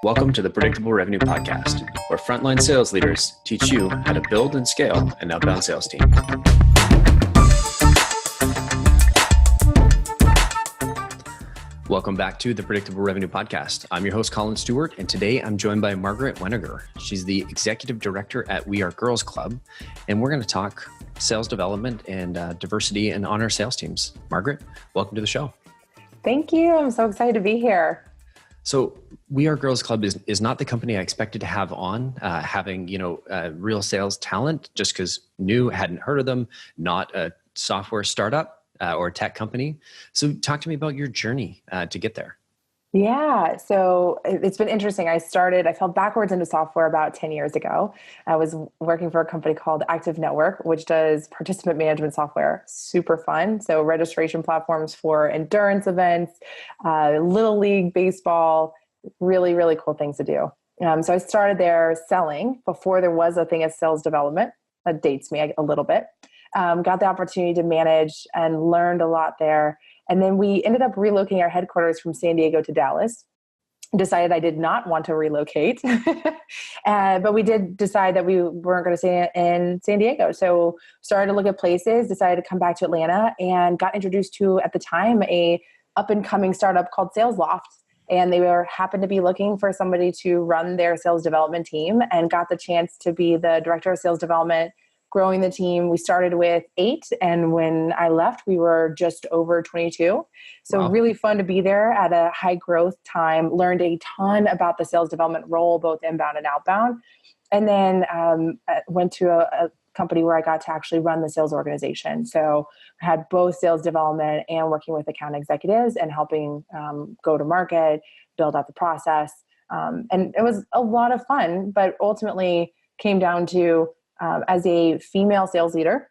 Welcome to the Predictable Revenue Podcast, where frontline sales leaders teach you how to build and scale an outbound sales team. Welcome back to the Predictable Revenue Podcast. I'm your host, Collin Stewart, and today I'm joined by Margaret Weniger. She's the Executive Director at We Are Girls Club, and we're going to talk sales development and diversity and on our sales teams. Margaret, welcome to the show. Thank you. I'm so excited to be here. So We Are Girls Club is not the company I expected to have on, having, real sales talent, just because new, hadn't heard of them, not a software startup or a tech company. So talk to me about your journey to get there. Yeah. So it's been interesting. I fell backwards into software about 10 years ago. I was working for a company called Active Network, which does participant management software. Super fun. So registration platforms for endurance events, little league baseball, really, really cool things to do. So I started there selling before there was a thing as sales development. That dates me a little bit. Got the opportunity to manage and learned a lot there. And then we ended up relocating our headquarters from San Diego to Dallas. Decided I did not want to relocate, but we did decide that we weren't going to stay in San Diego. So started to look at places, decided to come back to Atlanta, and got introduced to, at the time, a up-and-coming startup called Sales Loft. And they happened to be looking for somebody to run their sales development team, and got the chance to be the director of sales development, growing the team. We started with 8, and when I left, we were just over 22. So Wow. Really fun to be there at a high growth time. Learned a ton about the sales development role, both inbound and outbound. And then went to a company where I got to actually run the sales organization. So I had both sales development and working with account executives and helping go to market, build out the process. And it was a lot of fun, but ultimately came down to, as a female sales leader,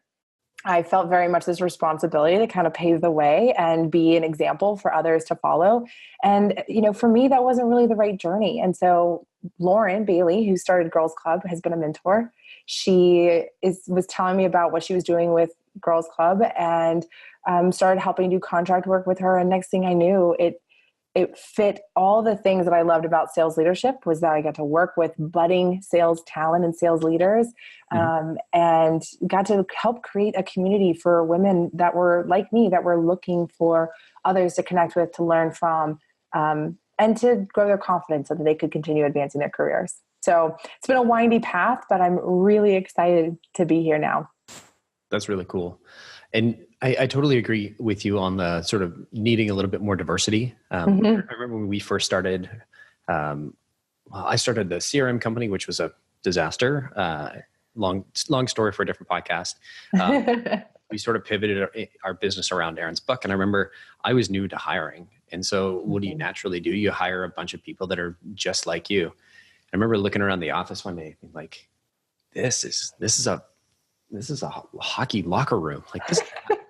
I felt very much this responsibility to kind of pave the way and be an example for others to follow. And, for me, that wasn't really the right journey. And so Lauren Bailey, who started Girls Club, has been a mentor. She was telling me about what she was doing with Girls Club, and started helping do contract work with her. And next thing I knew, it fit all the things that I loved about sales leadership, was that I got to work with budding sales talent and sales leaders, and got to help create a community for women that were like me, that were looking for others to connect with, to learn from, and to grow their confidence so that they could continue advancing their careers. So it's been a windy path, but I'm really excited to be here now. That's really cool. And I totally agree with you on the sort of needing a little bit more diversity. I remember when we first started, I started the CRM company, which was a disaster. Long story for a different podcast. We sort of pivoted our business around Aaron's book. And I remember I was new to hiring. And so what do you naturally do? You hire a bunch of people that are just like you. I remember looking around the office one day, being like, this is a hockey locker room. Like, this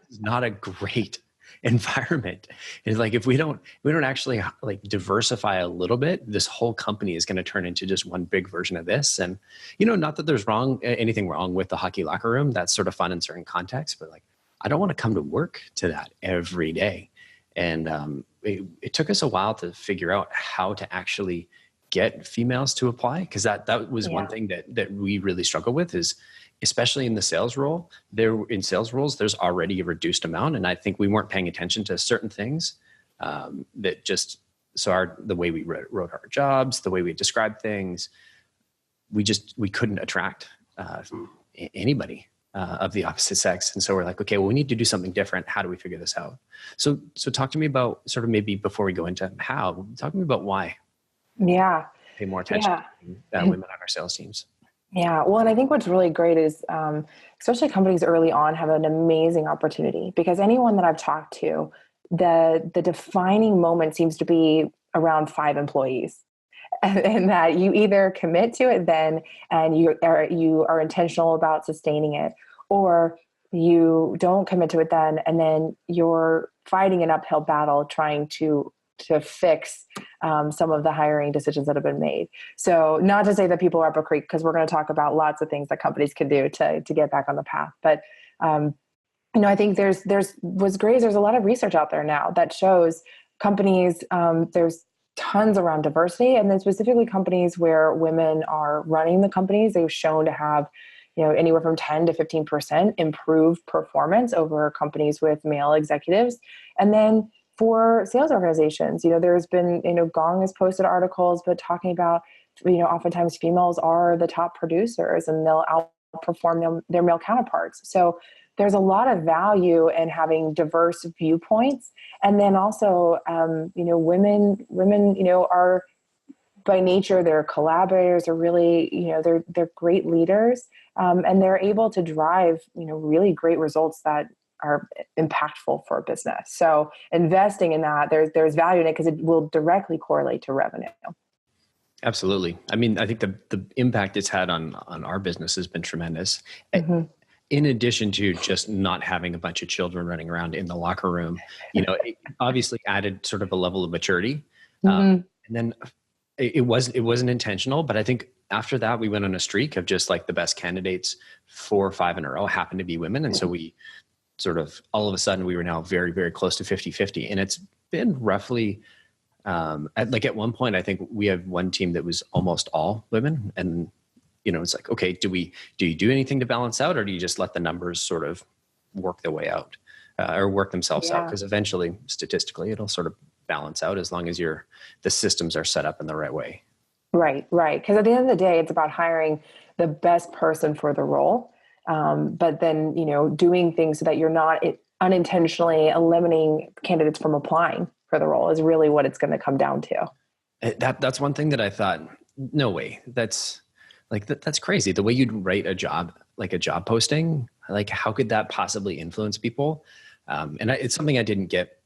is not a great environment. It's like, if we don't actually like diversify a little bit, this whole company is going to turn into just one big version of this. And, not that there's anything wrong with the hockey locker room. That's sort of fun in certain contexts, but like, I don't want to come to work to that every day. And it took us a while to figure out how to actually get females to apply. Cause that was one thing that we really struggle with, is especially in the sales role, there's already a reduced amount. And I think we weren't paying attention to certain things that just, the way we wrote our jobs, the way we described things, we couldn't attract anybody of the opposite sex. And so we're like, okay, well, we need to do something different. How do we figure this out? So talk to me about, sort of, maybe before we go into how, talk to me about why. Yeah. Pay more attention to women on our sales teams. Yeah. Well, and I think what's really great is, especially companies early on have an amazing opportunity, because anyone that I've talked to, the defining moment seems to be around 5 employees. And that you either commit to it then, and you are intentional about sustaining it, or you don't commit to it then, and then you're fighting an uphill battle trying to fix some of the hiring decisions that have been made. So not to say that people are up a creek, because we're going to talk about lots of things that companies can do to get back on the path. But I think there's a lot of research out there now that shows companies, there's tons around diversity. And then specifically companies where women are running the companies, they've shown to have, anywhere from 10 to 15% improved performance over companies with male executives. And then for sales organizations, there's been, Gong has posted articles, but talking about, oftentimes females are the top producers and they'll outperform their male counterparts. So there's a lot of value in having diverse viewpoints. And then also, women, are by nature, they're collaborators, they're really, they're great leaders. And they're able to drive, really great results that are impactful for a business. So investing in that, there's value in it because it will directly correlate to revenue. Absolutely. I mean, I think the impact it's had on our business has been tremendous. Mm-hmm. In addition to just not having a bunch of children running around in the locker room, it obviously added sort of a level of maturity. And then it wasn't intentional, but I think after that we went on a streak of just like the best candidates 4 or 5 in a row happened to be women. And so we sort of, all of a sudden we were now very, very close to 50-50. And it's been roughly, at one point, I think we have one team that was almost all women. And, it's like, okay, do you do anything to balance out, or do you just let the numbers sort of work their way out or work themselves out? Because eventually, statistically, it'll sort of balance out as long as the systems are set up in the right way. Right. Because at the end of the day, it's about hiring the best person for the role. But then, doing things so that you're not unintentionally eliminating candidates from applying for the role is really what it's going to come down to. That's one thing that I thought, no way. That's crazy. The way you'd write a job posting, like how could that possibly influence people? It's something I didn't get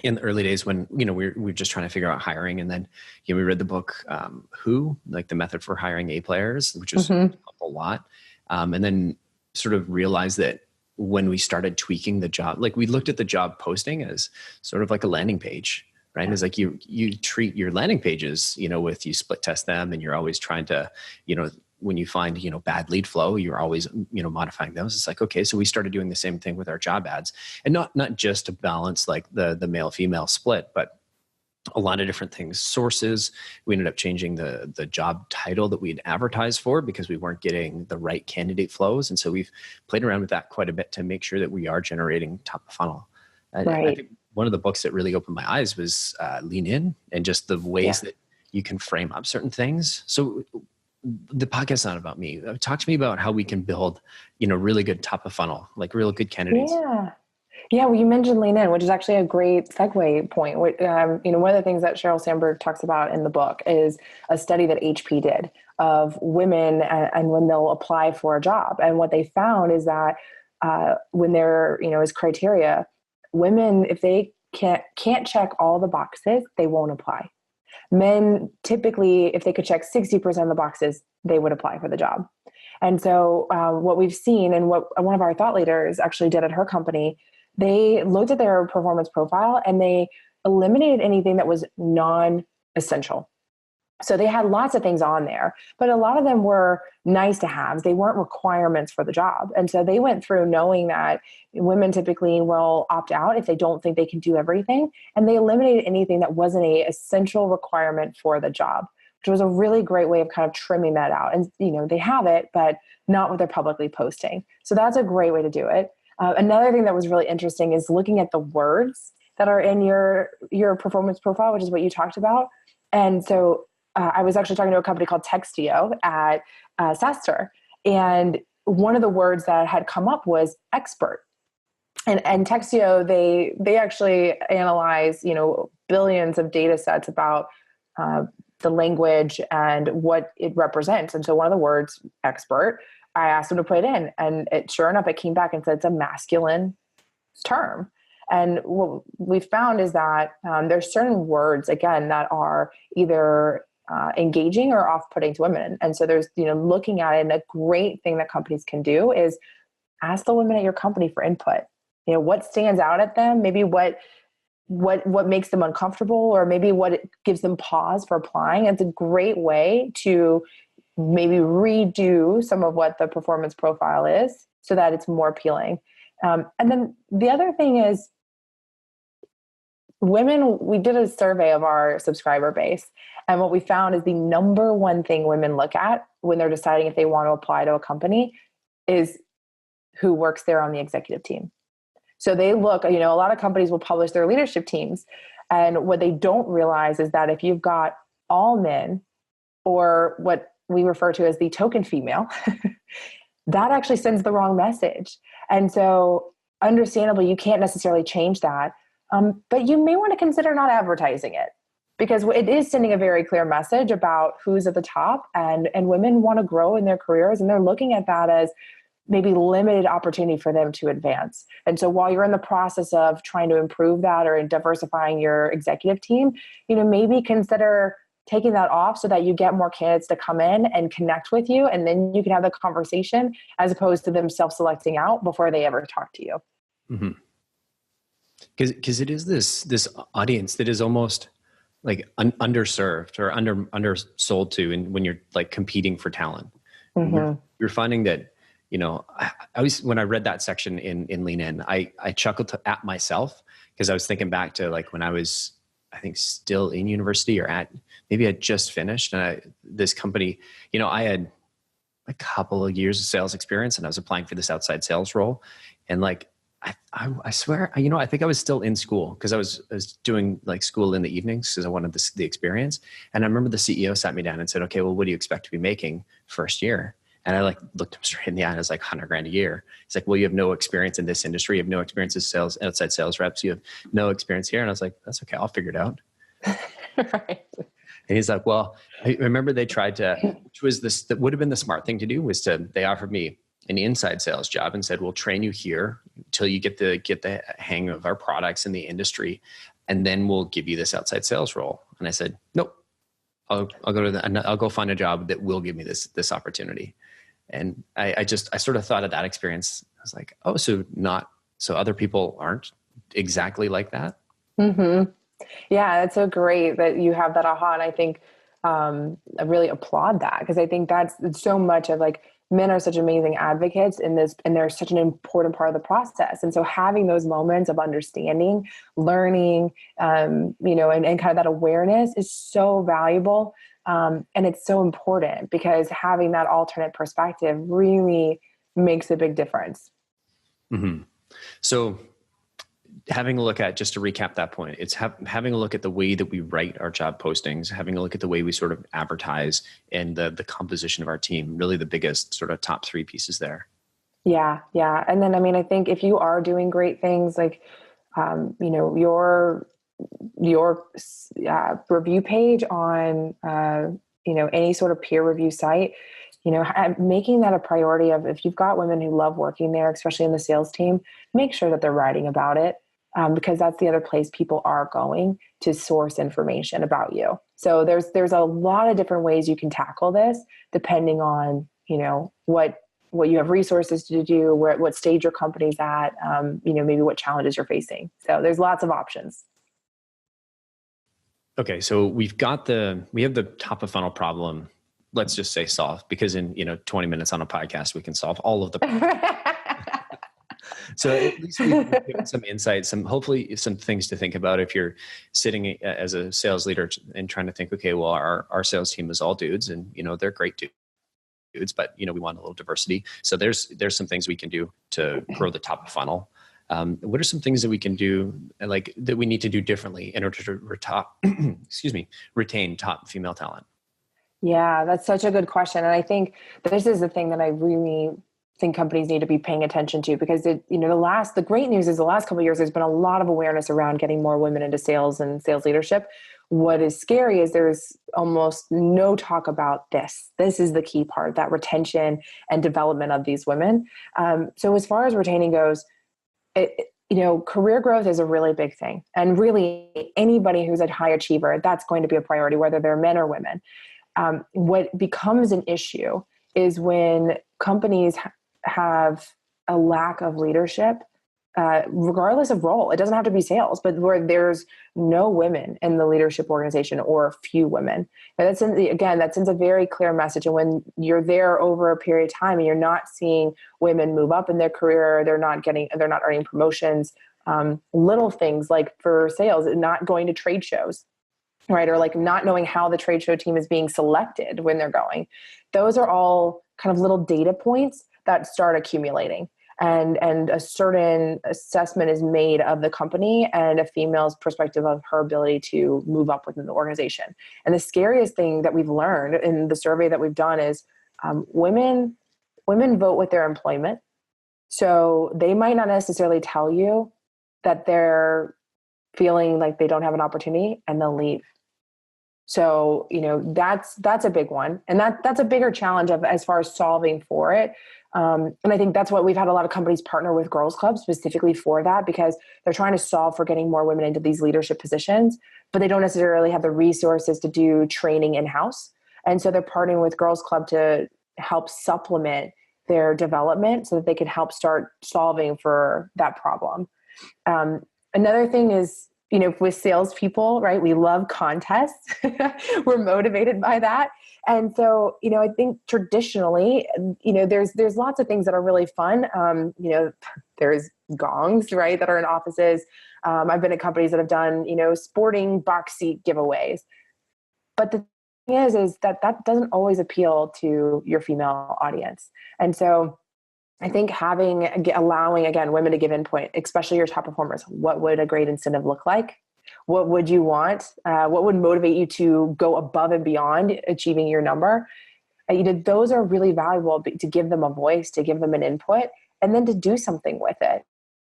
in the early days when, we were just trying to figure out hiring. And then, we read the book, Who, like the method for hiring A players, which was a lot. And then sort of realized that when we started tweaking the job, like we looked at the job posting as sort of like a landing page, right? It's like you treat your landing pages, with you split test them, and you're always trying to, when you find, bad lead flow, you're always, modifying those. It's like, okay, so we started doing the same thing with our job ads, and not just to balance like the male female split, but a lot of different things. Sources, we ended up changing the job title that we'd advertised for because we weren't getting the right candidate flows. And so we've played around with that quite a bit to make sure that we are generating top of funnel. Right. I think one of the books that really opened my eyes was Lean In, and just the ways that you can frame up certain things. So the podcast is not about me. Talk to me about how we can build, really good top of funnel, like real good candidates. Yeah. Well, you mentioned Lean In, which is actually a great segue point. One of the things that Sheryl Sandberg talks about in the book is a study that HP did of women and when they'll apply for a job. And what they found is that when they're, as criteria, women, if they can't check all the boxes, they won't apply. Men, typically, if they could check 60% of the boxes, they would apply for the job. And so what we've seen, and what one of our thought leaders actually did at her company, they looked at their performance profile and they eliminated anything that was non-essential. So they had lots of things on there, but a lot of them were nice to have. They weren't requirements for the job. And so they went through knowing that women typically will opt out if they don't think they can do everything. And they eliminated anything that wasn't an essential requirement for the job, which was a really great way of kind of trimming that out. And, they have it, but not what they're publicly posting. So that's a great way to do it. Another thing that was really interesting is looking at the words that are in your performance profile, which is what you talked about. And so I was actually talking to a company called Textio at SaaStr, and one of the words that had come up was expert. And Textio, they actually analyze, billions of data sets about the language and what it represents. And so one of the words, expert, I asked them to put it in, and sure enough, it came back and said it's a masculine term. And what we found is that there's certain words, again, that are either engaging or off-putting to women. And so there's, looking at it, and a great thing that companies can do is ask the women at your company for input. What stands out at them, maybe what makes them uncomfortable, or maybe what gives them pause for applying. It's a great way to maybe redo some of what the performance profile is so that it's more appealing. And then the other thing is women, we did a survey of our subscriber base. And what we found is the number one thing women look at when they're deciding if they want to apply to a company is who works there on the executive team. So they look, a lot of companies will publish their leadership teams. And what they don't realize is that if you've got all men, or what we refer to as the token female, that actually sends the wrong message. And so understandably, you can't necessarily change that. But you may want to consider not advertising it, because it is sending a very clear message about who's at the top, and women want to grow in their careers, and they're looking at that as maybe limited opportunity for them to advance. And so while you're in the process of trying to improve that or diversifying your executive team, maybe consider taking that off so that you get more candidates to come in and connect with you. And then you can have the conversation as opposed to them self-selecting out before they ever talk to you. Mm-hmm. Because it is this audience that is almost like underserved or undersold to, and when you're like competing for talent. Mm-hmm. You're finding that, I always, when I read that section in Lean In, I chuckled at myself, because I was thinking back to like when I was, I think, still in university, or maybe I just finished, and this company, I had a couple of years of sales experience, and I was applying for this outside sales role. And like, I swear, I think I was still in school, because I was doing like school in the evenings because I wanted the experience. And I remember the CEO sat me down and said, okay, well, what do you expect to be making first year? And I like looked him straight in the eye, and I was like, $100,000 a year. He's like, well, you have no experience in this industry. You have no experience as outside sales reps. You have no experience here. And I was like, that's okay. I'll figure it out. Right. And he's like, well, I remember they tried to, which was that would have been the smart thing to do, was they offered me an inside sales job and said, we'll train you here until you get the hang of our products in the industry, and then we'll give you this outside sales role. And I said, nope, I'll go find a job that will give me this opportunity. And I sort of thought of that experience. I was like, oh, so other people aren't exactly like that. Mm-hmm. Yeah, that's so great that you have that aha. And I think I really applaud that, because I think that's so much of like, men are such amazing advocates in this, and they're such an important part of the process. And so having those moments of understanding, learning, and kind of that awareness is so valuable. And it's so important, because having that alternate perspective really makes a big difference. Mm-hmm. So having a look at, just to recap that point, it's having a look at the way that we write our job postings, having a look at the way we sort of advertise, and the composition of our team, really the biggest sort of top three pieces there. Yeah. Yeah. And then, I think if you are doing great things, like, your review page on, any sort of peer review site, making that a priority of, if you've got women who love working there, especially in the sales team, make sure that they're writing about it, because that's the other place people are going to source information about you. So there's a lot of different ways you can tackle this, depending on, what you have resources to do, what stage your company's at, maybe what challenges you're facing. So there's lots of options. Okay. So we have the top of funnel problem. Let's just say solved, because in 20 minutes on a podcast, we can solve all of the problems. So at least we've given some insight, hopefully some things to think about if you're sitting as a sales leader and trying to think, okay, well, our sales team is all dudes, and they're great dudes, but we want a little diversity. So there's some things we can do to grow the top of funnel. What are some things that we can do, like that we need to do differently in order to retain top female talent? Yeah, that's such a good question. And I think this is the thing that I really think companies need to be paying attention to, because the great news is the last couple of years, there's been a lot of awareness around getting more women into sales and sales leadership. What is scary is there's almost no talk about this. This is the key part, that retention and development of these women. So as far as retaining goes, career growth is a really big thing. And really anybody who's a high achiever, that's going to be a priority, whether they're men or women. What becomes an issue is when companies have a lack of leadership, regardless of role. It doesn't have to be sales, but where there's no women in the leadership organization, or few women. And that sends a very clear message. And when you're there over a period of time and you're not seeing women move up in their career, they're not earning promotions, Little things like for sales, not going to trade shows, right? Or like not knowing how the trade show team is being selected when they're going. Those are all kind of little data points that start accumulating. And a certain assessment is made of the company and a female's perspective of her ability to move up within the organization. And the scariest thing that we've learned in the survey that we've done is women vote with their employment. So they might not necessarily tell you that they're feeling like they don't have an opportunity, and they'll leave. So, that's a big one. And that's a bigger challenge as far as solving for it. And I think that's what we've had a lot of companies partner with girls clubs specifically for that, because they're trying to solve for getting more women into these leadership positions, but they don't necessarily have the resources to do training in-house. And so they're partnering with girls club to help supplement their development so that they can help start solving for that problem. Another thing is, with salespeople, right? We love contests. We're motivated by that. And so, I think traditionally, there's lots of things that are really fun. There's gongs, right, that are in offices. I've been at companies that have done, sporting box seat giveaways. But the thing is that doesn't always appeal to your female audience. And so I think allowing, again, women to give input, especially your top performers, what would a great incentive look like? What would you want? What would motivate you to go above and beyond achieving your number? Those are really valuable to give them a voice, to give them an input, and then to do something with it.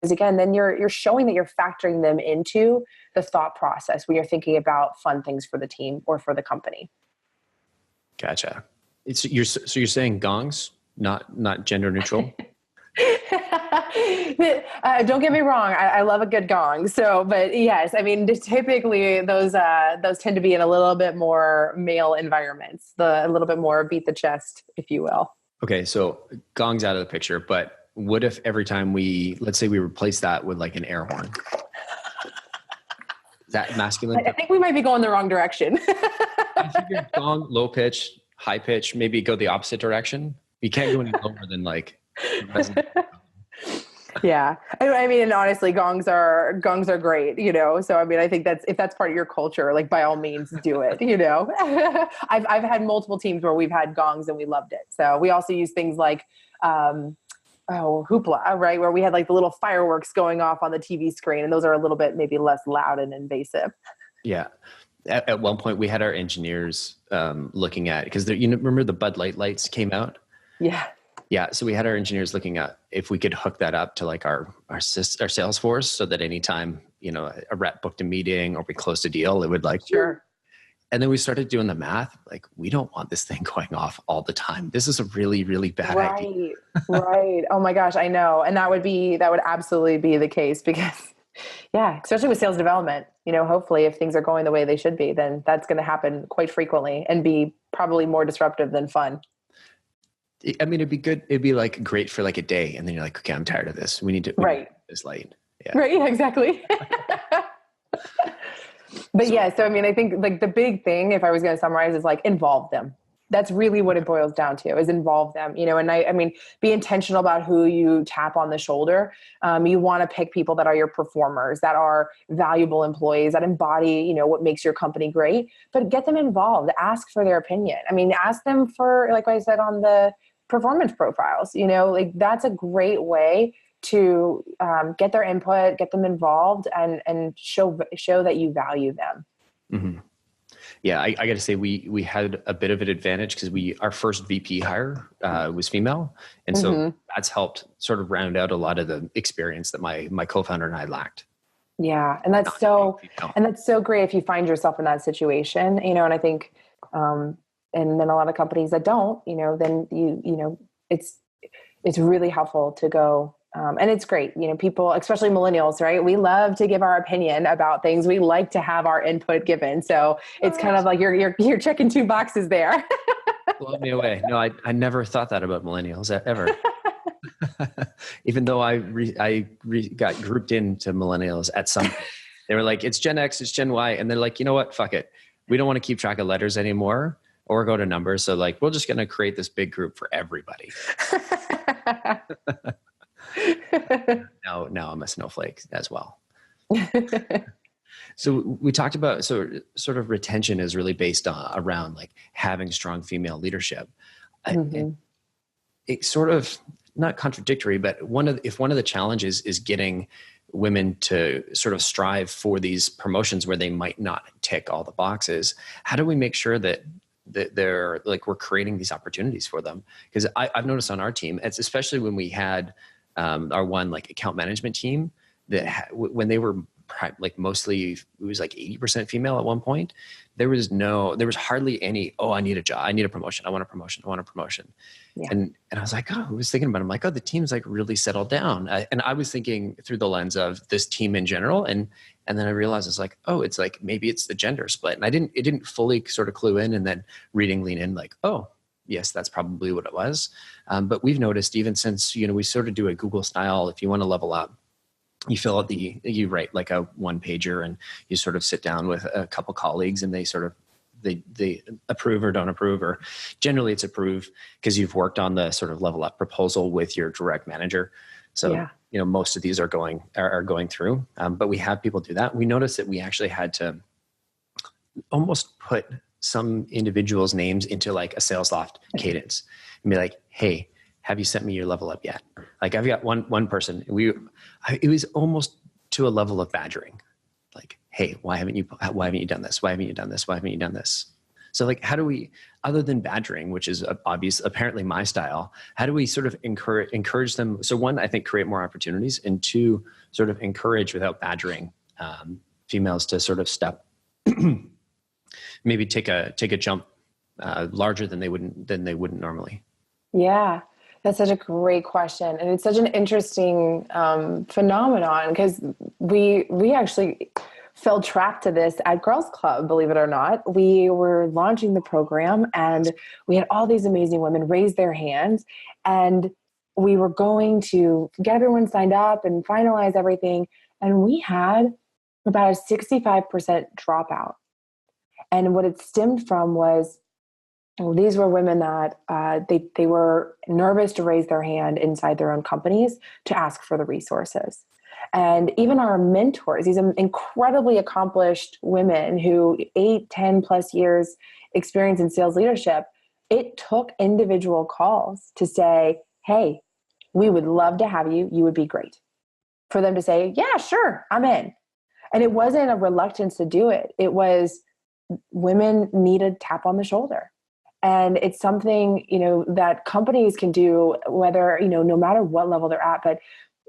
Because again, then you're showing that you're factoring them into the thought process when you're thinking about fun things for the team or for the company. Gotcha. So you're saying gongs? Not gender neutral. Don't get me wrong. I love a good gong. But yes, I mean, typically those tend to be in a little bit more male environments, a little bit more beat the chest, if you will. Okay. So gongs out of the picture, but what if every time let's say we replace that with like an air horn? Is that masculine? I think we might be going the wrong direction. I figured gong, low pitch, high pitch, maybe go the opposite direction. You can't go any lower than like. Yeah. I mean, and honestly, gongs are great, So, I mean, I think if that's part of your culture, like by all means do it, I've had multiple teams where we've had gongs and we loved it. So we also use things like, hoopla, right? Where we had like the little fireworks going off on the TV screen, and those are a little bit maybe less loud and invasive. Yeah. At one point we had our engineers looking at, because remember the Bud Light lights came out? Yeah. Yeah. So we had our engineers looking at if we could hook that up to like our Salesforce, so that anytime, a rep booked a meeting or we closed a deal, it would like, sure. And then we started doing the math. Like, we don't want this thing going off all the time. This is a really, really bad idea. Right. Oh my gosh. I know. And that would absolutely be the case, because yeah, especially with sales development, hopefully if things are going the way they should be, then that's going to happen quite frequently and be probably more disruptive than fun. I mean, it'd be good. It'd be like great for like a day. And then you're like, okay, I'm tired of this. We need to right. This light. Yeah. Right. Yeah, exactly. But so I mean, I think like the big thing, if I was going to summarize, is like involve them. That's really what it boils down to, is involve them, and I mean, be intentional about who you tap on the shoulder. You want to pick people that are your performers, that are valuable employees, that embody, what makes your company great, but get them involved, ask for their opinion. I mean, ask them for, like I said, on the performance profiles, like that's a great way to get their input, get them involved, and show that you value them. Mm-hmm. Yeah, I got to say we had a bit of an advantage because our first VP hire was female, and so that's helped sort of round out a lot of the experience that my co-founder and I lacked. Yeah, and that's so great if you find yourself in that situation, and I think, and then a lot of companies that don't, then it's really helpful to go. And it's great, people, especially millennials, right? We love to give our opinion about things. We like to have our input given. So it's kind of like you're checking two boxes there. Blow me away. No, I never thought that about millennials ever. Even though I got grouped into millennials at some point. They were like, it's Gen X, it's Gen Y. And they're like, you know what? Fuck it. We don't want to keep track of letters anymore or go to numbers. So like, we're just going to create this big group for everybody. Now I'm a snowflake as well. So we talked about, sort of retention is really based around like having strong female leadership. It's sort of not contradictory, but if one of the challenges is getting women to sort of strive for these promotions where they might not tick all the boxes, how do we make sure that they're like, we're creating these opportunities for them? Because I've noticed on our team, it's especially when we had our one like account management team that when they were like mostly, it was like 80% female at one point. There was hardly any, oh, I need a job. I need a promotion. I want a promotion. I want a promotion. Yeah. And I was like, I was thinking about it. I'm like, the team's like really settled down. And I was thinking through the lens of this team in general. And then I realized it's like, it's like, maybe it's the gender split. And it didn't fully sort of clue in, and then reading lean in like, yes, that's probably what it was. But we've noticed even since, we sort of do a Google style, if you want to level up, you fill out you write like a one pager, and you sort of sit down with a couple colleagues, and they sort of, they approve or don't approve, or generally it's approve because you've worked on the sort of level up proposal with your direct manager. So, most of these are going through, but we have people do that. We noticed that we actually had to almost put some individuals' names into like a SalesLoft cadence and be like, hey, have you sent me your level up yet? Like I've got one person, it was almost to a level of badgering. Like, hey, why haven't you done this? Why haven't you done this? Why haven't you done this? So like, how do we, other than badgering, which is apparently my style, how do we sort of encourage them? So one, I think create more opportunities, and two, sort of encourage without badgering females to sort of step, maybe take a jump larger than they wouldn't normally. Yeah. That's such a great question. And it's such an interesting phenomenon, because we actually fell trapped to this at Girls Club, believe it or not. We were launching the program, and we had all these amazing women raise their hands, and we were going to get everyone signed up and finalize everything. And we had about a 65% dropout. And what it stemmed from was, these were women that they were nervous to raise their hand inside their own companies to ask for the resources. And even our mentors, these incredibly accomplished women who 8, 10 plus years experience in sales leadership, it took individual calls to say, hey, we would love to have you. You would be great. For them to say, yeah, sure, I'm in. And it wasn't a reluctance to do it. It was women need a tap on the shoulder. And it's something, that companies can do, whether, no matter what level they're at. But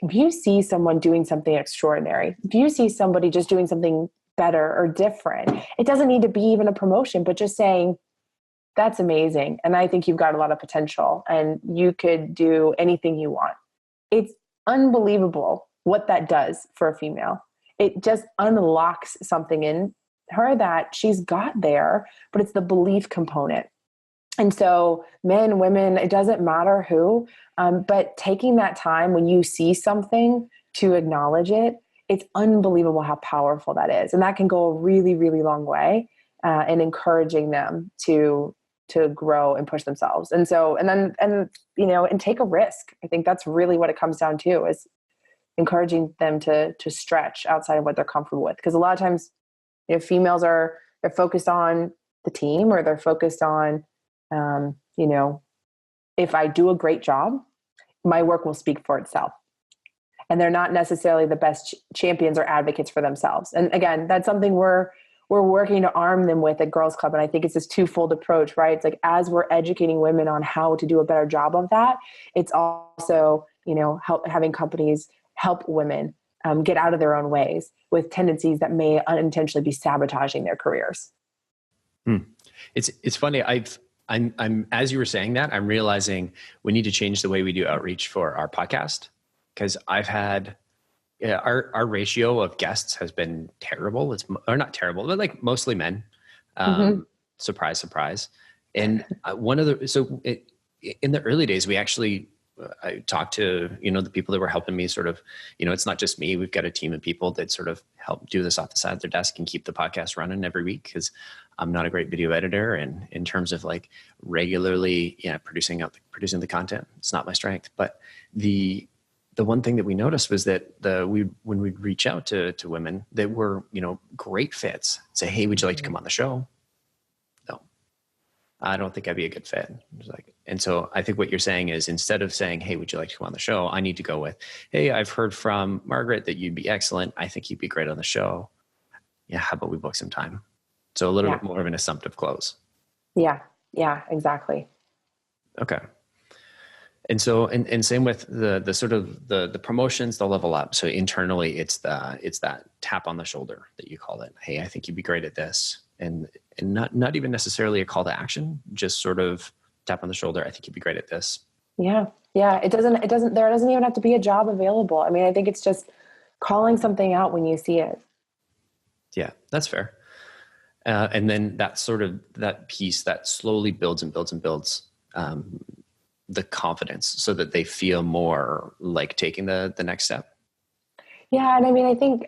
if you see someone doing something extraordinary, if you see somebody just doing something better or different, it doesn't need to be even a promotion, but just saying, that's amazing. And I think you've got a lot of potential and you could do anything you want. It's unbelievable what that does for a female. It just unlocks something in her that she's got there, but it's the belief component. And so men, women, it doesn't matter who, but taking that time when you see something to acknowledge it, it's unbelievable how powerful that is. And that can go a really, really long way in encouraging them to grow and push themselves. And so, and take a risk. I think that's really what it comes down to, is encouraging them to stretch outside of what they're comfortable with. Because a lot of times, females they're focused on the team, or they're focused on, if I do a great job, my work will speak for itself. And they're not necessarily the best champions or advocates for themselves. And again, that's something we're working to arm them with at Girls Club. And I think it's this twofold approach, right? It's like, as we're educating women on how to do a better job of that, it's also, having companies help women get out of their own ways with tendencies that may unintentionally be sabotaging their careers. It's funny. I'm as you were saying that, I'm realizing we need to change the way we do outreach for our podcast, because I've had our ratio of guests has been terrible. Or not terrible, but like mostly men. Surprise, surprise. And in the early days, we actually I talked to the people that were helping me sort of, it's not just me. We've got a team of people that sort of help do this off the side of their desk and keep the podcast running every week, because I'm not a great video editor, and in terms of like regularly producing the content, it's not my strength. But the one thing that we noticed was that when we'd reach out to women that were, great fits, say, hey, would you like to come on the show? No, I don't think I'd be a good fit. And so I think what you're saying is, instead of saying, hey, would you like to come on the show? I need to go with, hey, I've heard from Margaret that you'd be excellent. I think you'd be great on the show. Yeah. How about we book some time? So a little bit more of an assumptive close. Yeah. Yeah, exactly. Okay. And so, and same with the sort of the promotions, the level up. So internally, it's that tap on the shoulder that you call it. Hey, I think you'd be great at this, and not even necessarily a call to action, just sort of tap on the shoulder. I think you'd be great at this. Yeah, yeah. There doesn't even have to be a job available. I mean, I think it's just calling something out when you see it. Yeah, that's fair. And then that piece that slowly builds and builds and builds. The confidence, so that they feel more like taking the next step. Yeah. And I mean, I think,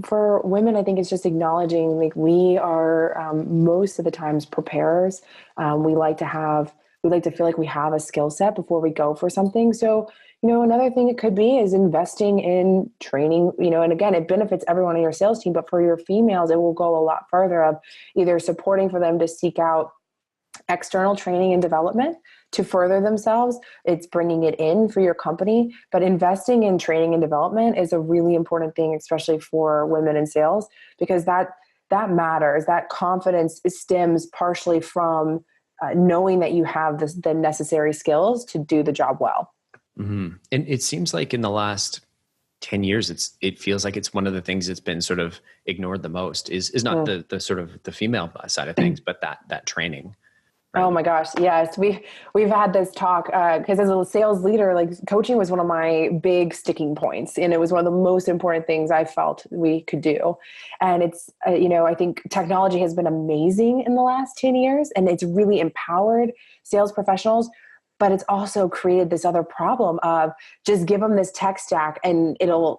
for women, I think it's just acknowledging, like, we are most of the times preparers. We like to feel like we have a skill set before we go for something. So, another thing it could be is investing in training, and again, it benefits everyone on your sales team, but for your females, it will go a lot further of either supporting for them to seek out external training and development to further themselves. It's bringing it in for your company, but investing in training and development is a really important thing, especially for women in sales, because that matters. That confidence stems partially from knowing that you have the necessary skills to do the job well. Mm-hmm. And it seems like in the last 10 years, it feels like it's one of the things that's been sort of ignored the most is not the sort of the female side of things, but that training. Right. Oh my gosh. Yes. We've had this talk, because as a sales leader, like, coaching was one of my big sticking points, and it was one of the most important things I felt we could do. And it's, I think technology has been amazing in the last 10 years, and it's really empowered sales professionals, but it's also created this other problem of just give them this tech stack and it'll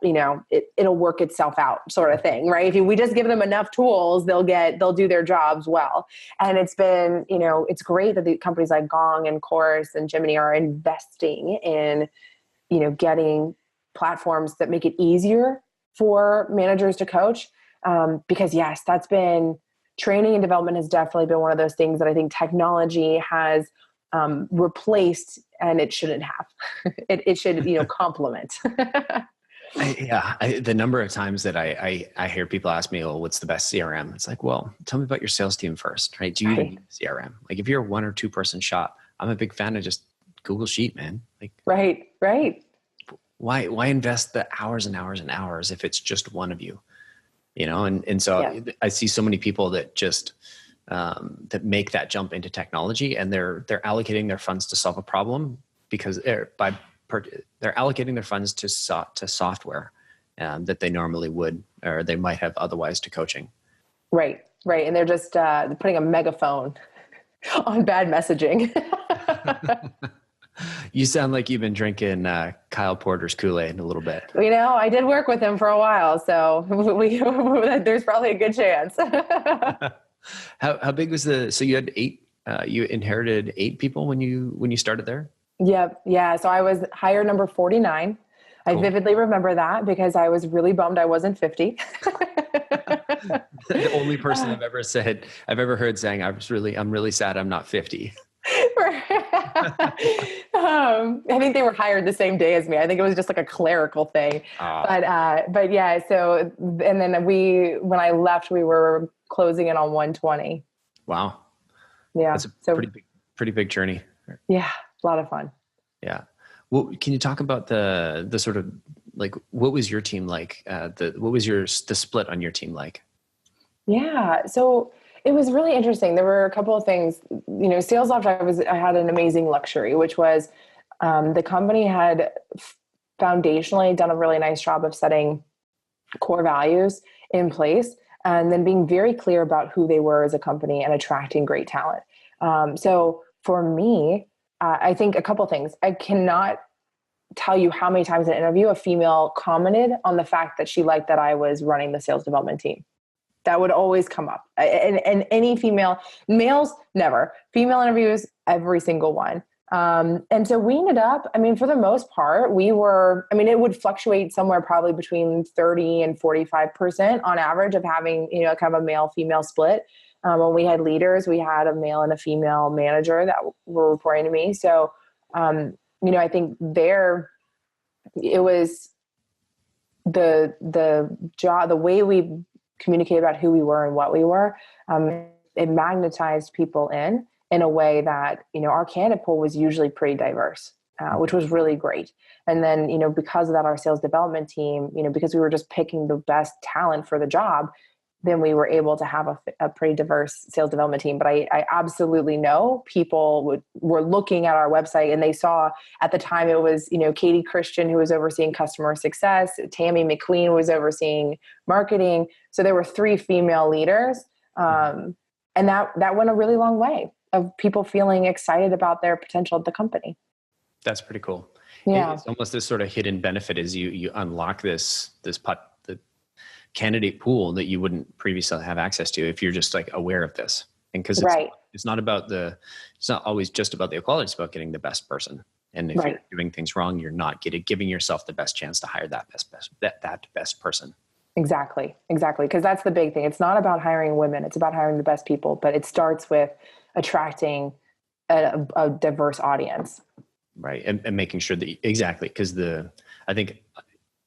work itself out, sort of thing, right? If we just give them enough tools, they'll do their jobs well. And it's been, it's great that the companies like Gong and Chorus and Gemini are investing in, getting platforms that make it easier for managers to coach. Because yes, that's been, training and development has definitely been one of those things that I think technology has replaced, and it shouldn't have. It should, complement. The number of times that I hear people ask me, "Oh, what's the best CRM?" It's like, well, tell me about your sales team first, right? Do you even need a CRM? Like, if you're a 1 or 2 person shop, I'm a big fan of just Google Sheet, man. Like, right. Why invest the hours and hours and hours if it's just one of you? And so I see so many people that just that make that jump into technology, and they're allocating their funds to solve a problem because they're allocating their funds to software that they normally would, or they might have otherwise, to coaching. Right. And they're just putting a megaphone on bad messaging. You sound like you've been drinking Kyle Porter's Kool-Aid a little bit. I did work with him for a while, so there's probably a good chance. How big was so you had 8, you inherited 8 people when you started there? Yep. Yeah. So I was hire number 49. Cool. I vividly remember that because I was really bummed I wasn't 50. The only person I've ever heard saying, I'm really sad I'm not 50. I think they were hired the same day as me. I think it was just like a clerical thing. But yeah. So, and then when I left, we were closing in on 120. Wow. Yeah. That's a pretty big journey. Yeah. A lot of fun. Yeah. Well, can you talk about the sort of, like, what was your team like? What was the split on your team like? Yeah. So it was really interesting. There were a couple of things, Sales Loft, I had an amazing luxury, which was the company had foundationally done a really nice job of setting core values in place and then being very clear about who they were as a company and attracting great talent. So for me, I think a couple of things. I cannot tell you how many times in an interview a female commented on the fact that she liked that I was running the sales development team. That would always come up. And any males, never. Female interviews, every single one. And so we ended up, I mean, for the most part, it would fluctuate somewhere probably between 30 and 45% on average of having, kind of a male female split. When we had leaders, we had a male and a female manager that were reporting to me. So, I think it was the job, the way we communicated about who we were and what we were, it magnetized people in a way that, our candidate pool was usually pretty diverse, which was really great. And then, because of that, our sales development team, because we were just picking the best talent for the job, then we were able to have a pretty diverse sales development team. But I absolutely know people were looking at our website and they saw at the time it was, Katie Christian, who was overseeing customer success, Tammy McQueen was overseeing marketing. So there were 3 female leaders. And that went a really long way of people feeling excited about their potential at the company. That's pretty cool. Yeah. It's almost this sort of hidden benefit as you unlock the candidate pool that you wouldn't previously have access to if you're just like aware of this. And because it's not always just about the equality, it's about getting the best person. And if you're doing things wrong, you're not giving yourself the best chance to hire that best person. Exactly. Because that's the big thing. It's not about hiring women. It's about hiring the best people, but it starts with attracting a diverse audience. Right. And making sure that because I think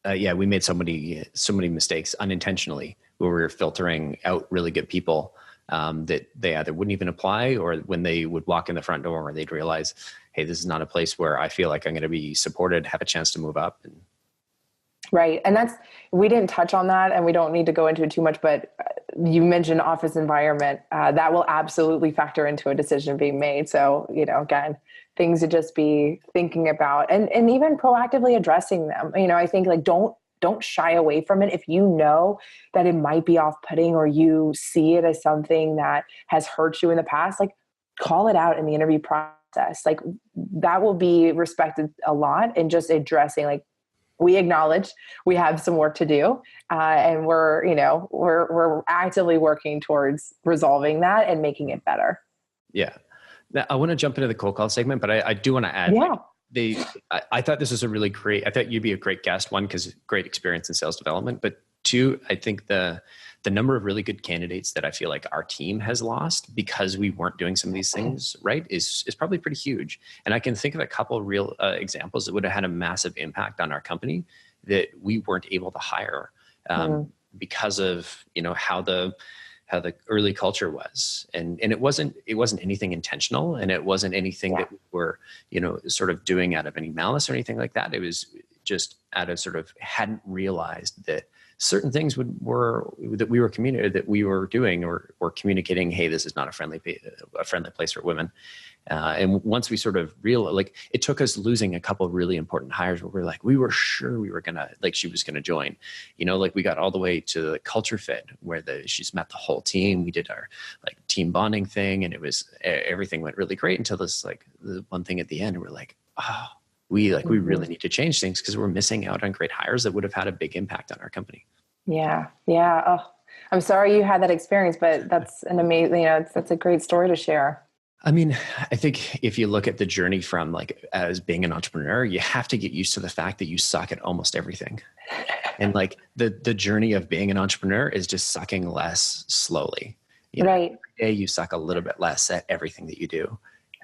we made so many mistakes unintentionally where we were filtering out really good people that they either wouldn't even apply, or when they would walk in the front door where they'd realize, hey, this is not a place where I feel like I'm going to be supported, have a chance to move up. Right. And we didn't touch on that and we don't need to go into it too much, but you mentioned office environment. That will absolutely factor into a decision being made. So, again, things to just be thinking about and even proactively addressing them. I think like, don't shy away from it. If you know that it might be off-putting or you see it as something that has hurt you in the past, like call it out in the interview process. Like that will be respected a lot, and just addressing like, we acknowledge we have some work to do, and we're actively working towards resolving that and making it better. Yeah. Now, I want to jump into the cold call segment, but I do want to add, I thought this was I thought you'd be a great guest, one, because great experience in sales development, but 2, I think the number of really good candidates that I feel like our team has lost because we weren't doing some of these things right is probably pretty huge. And I can think of a couple of real examples that would have had a massive impact on our company that we weren't able to hire because of, how the early culture was. And it wasn't anything intentional, and it wasn't anything that we were, sort of doing out of any malice or anything like that. It was just out of sort of hadn't realized that certain things that we were doing or communicating, hey, this is not a friendly place for women. And once we sort of realized, like, it took us losing a couple of really important hires where we're like, we were sure she was gonna join, like we got all the way to the culture fit where she's met the whole team. We did our like team bonding thing, and it was everything went really great until this like the one thing at the end, and we're like, oh, we really need to change things because we're missing out on great hires that would have had a big impact on our company. Yeah. Oh, I'm sorry you had that experience, but that's an amazing, that's a great story to share. I mean, I think if you look at the journey from like as being an entrepreneur, you have to get used to the fact that you suck at almost everything. And like the journey of being an entrepreneur is just sucking less slowly. Right. Every day you suck a little bit less at everything that you do.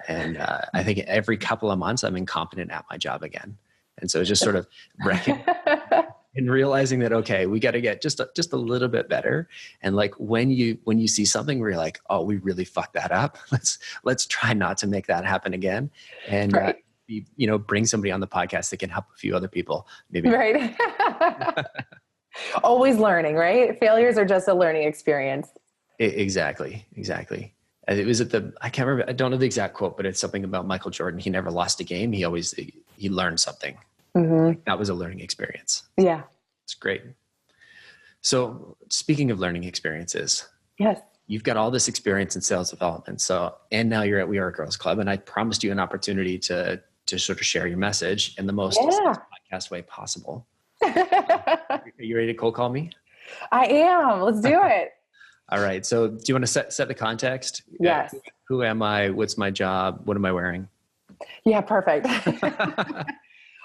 And I think every couple of months I'm incompetent at my job again. And so just sort of and realizing that, okay, we got to get just a little bit better. And like when you see something where you're like, oh, we really fucked that up. Let's try not to make that happen again. And bring somebody on the podcast that can help a few other people. Maybe. Right. Always learning, right? Failures are just a learning experience. Exactly. It was I can't remember, I don't know the exact quote, but it's something about Michael Jordan. He never lost a game. He learned something. Mm-hmm. That was a learning experience. Yeah. It's great. So speaking of learning experiences, yes, you've got all this experience in sales development. And now you're at We Are a Girls Club, and I promised you an opportunity to sort of share your message in the most podcast way possible. Are you ready to cold call me? I am. Let's do it. All right. So do you want to set the context? Yes. Who am I? What's my job? What am I wearing? Yeah, perfect.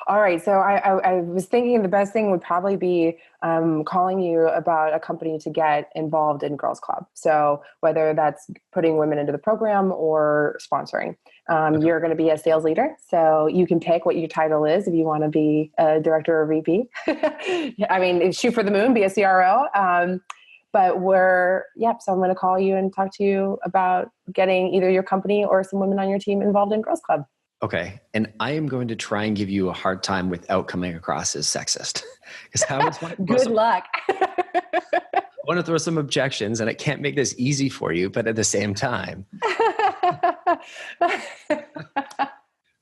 All right. So I was thinking the best thing would probably be calling you about a company to get involved in Girls Club. So whether that's putting women into the program or sponsoring, you're going to be a sales leader. So you can pick what your title is if you want to be a director or VP. I mean, shoot for the moon, be a CRO. But so I'm going to call you and talk to you about getting either your company or some women on your team involved in Girls Club. Okay. And I am going to try and give you a hard time without coming across as sexist. Good luck. I want to throw some objections, and I can't make this easy for you, but at the same time.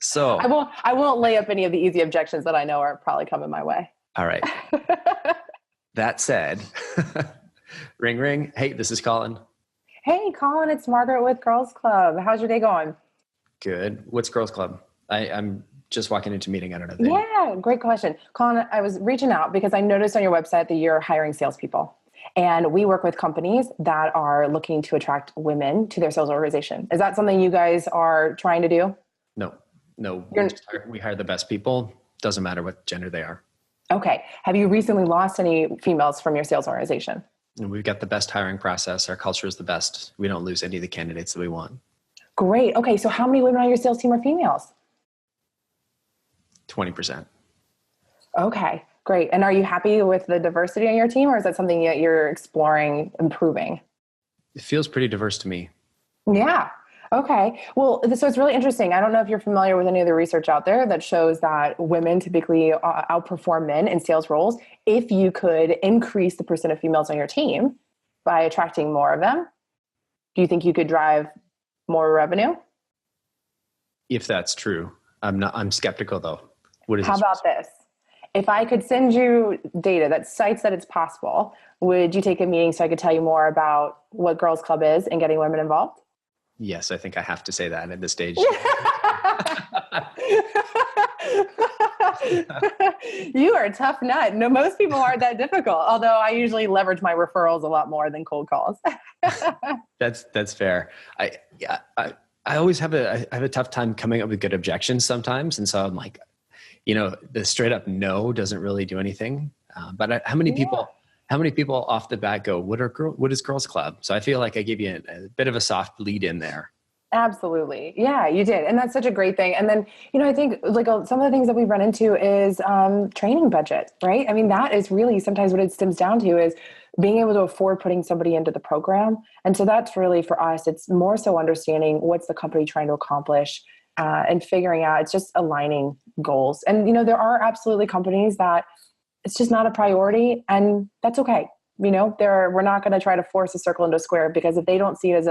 So I won't lay up any of the easy objections that I know are probably coming my way. All right. That said, ring, ring. Hey, this is Collin. Hey, Collin, it's Margaret with Girls Club. How's your day going? Good. What's Girls Club? I'm just walking into a meeting. I don't know. Yeah, great question. Collin, I was reaching out because I noticed on your website that you're hiring salespeople. And we work with companies that are looking to attract women to their sales organization. Is that something you guys are trying to do? No. We hire the best people. Doesn't matter what gender they are. Okay. Have you recently lost any females from your sales organization? We've got the best hiring process. Our culture is the best. We don't lose any of the candidates that we want. Great. Okay. So how many women on your sales team are females? 20%. Okay, great. And are you happy with the diversity on your team, or is that something that you're exploring improving? It feels pretty diverse to me. Yeah. Okay. Well, so it's really interesting. I don't know if you're familiar with any of the research out there that shows that women typically outperform men in sales roles. If you could increase the percent of females on your team by attracting more of them, do you think you could drive more revenue? If that's true. I'm skeptical though. How about this? If I could send you data that cites that it's possible, would you take a meeting so I could tell you more about what Girls Club is and getting women involved? Yes, I think I have to say that at this stage. You are a tough nut. No, most people aren't that difficult. Although I usually leverage my referrals a lot more than cold calls. That's fair. I always have a tough time coming up with good objections sometimes, and so I'm like, the straight up no doesn't really do anything. But how many people off the bat go, what is Girls Club? So I feel like I gave you a bit of a soft lead in there. Absolutely. Yeah, you did. And that's such a great thing. And then, I think like some of the things that we run into is training budget, right? I mean, that is really sometimes what it stems down to is being able to afford putting somebody into the program. And so that's really for us, it's more so understanding what's the company trying to accomplish and figuring out, it's just aligning goals. And, there are absolutely companies that it's just not a priority, and that's okay. We're not going to try to force a circle into a square, because if they don't see it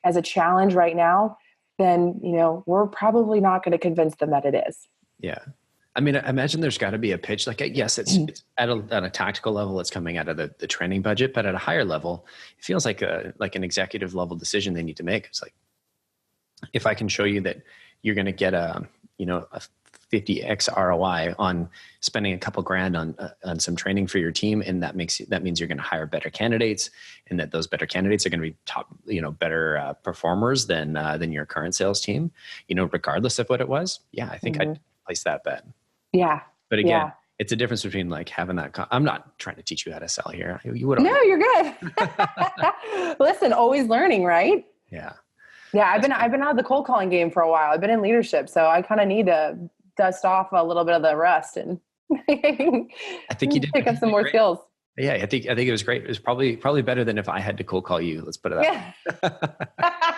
as a challenge right now, then, we're probably not going to convince them that it is. Yeah. I mean, I imagine there's got to be a pitch. Like, yes, it's at a tactical level, it's coming out of the training budget, but at a higher level, it feels like an executive level decision they need to make. It's like, if I can show you that you're going to get a 50x ROI on spending a couple grand on some training for your team, and that means you're going to hire better candidates, and that those better candidates are going to be top, better performers than your current sales team, regardless of what it was. Yeah, I think I'd place that bet. Yeah. But again, it's a difference between like having that. I'm not trying to teach you how to sell here. You would. No, you're good. Listen, always learning, right? Yeah. Yeah, I've been out of the cold calling game for a while. I've been in leadership, so I kind of need to dust off a little bit of the rust and I think you did pick up some more skills. Yeah, I think it was great. It was probably better than if I had to cold call you. Let's put it that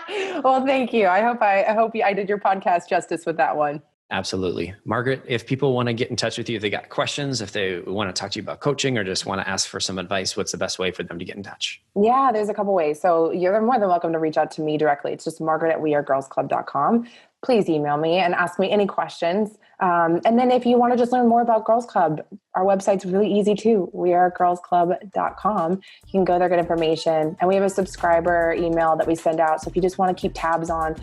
way. Well, thank you. I hope I did your podcast justice with that one. Absolutely. Margaret, if people want to get in touch with you, if they got questions, if they want to talk to you about coaching or just want to ask for some advice, what's the best way for them to get in touch? Yeah, there's a couple ways. So you're more than welcome to reach out to me directly. It's just margaret@wearegirlsclub.com. Please email me and ask me any questions. And then if you want to just learn more about Girls Club, our website's really easy too. wearegirlsclub.com. You can go there, get information. And we have a subscriber email that we send out. So if you just want to keep tabs on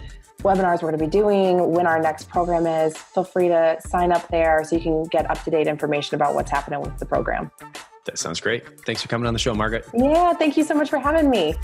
webinars we're going to be doing, when our next program is, feel free to sign up there so you can get up-to-date information about what's happening with the program. That sounds great. Thanks for coming on the show, Margaret. Yeah, thank you so much for having me.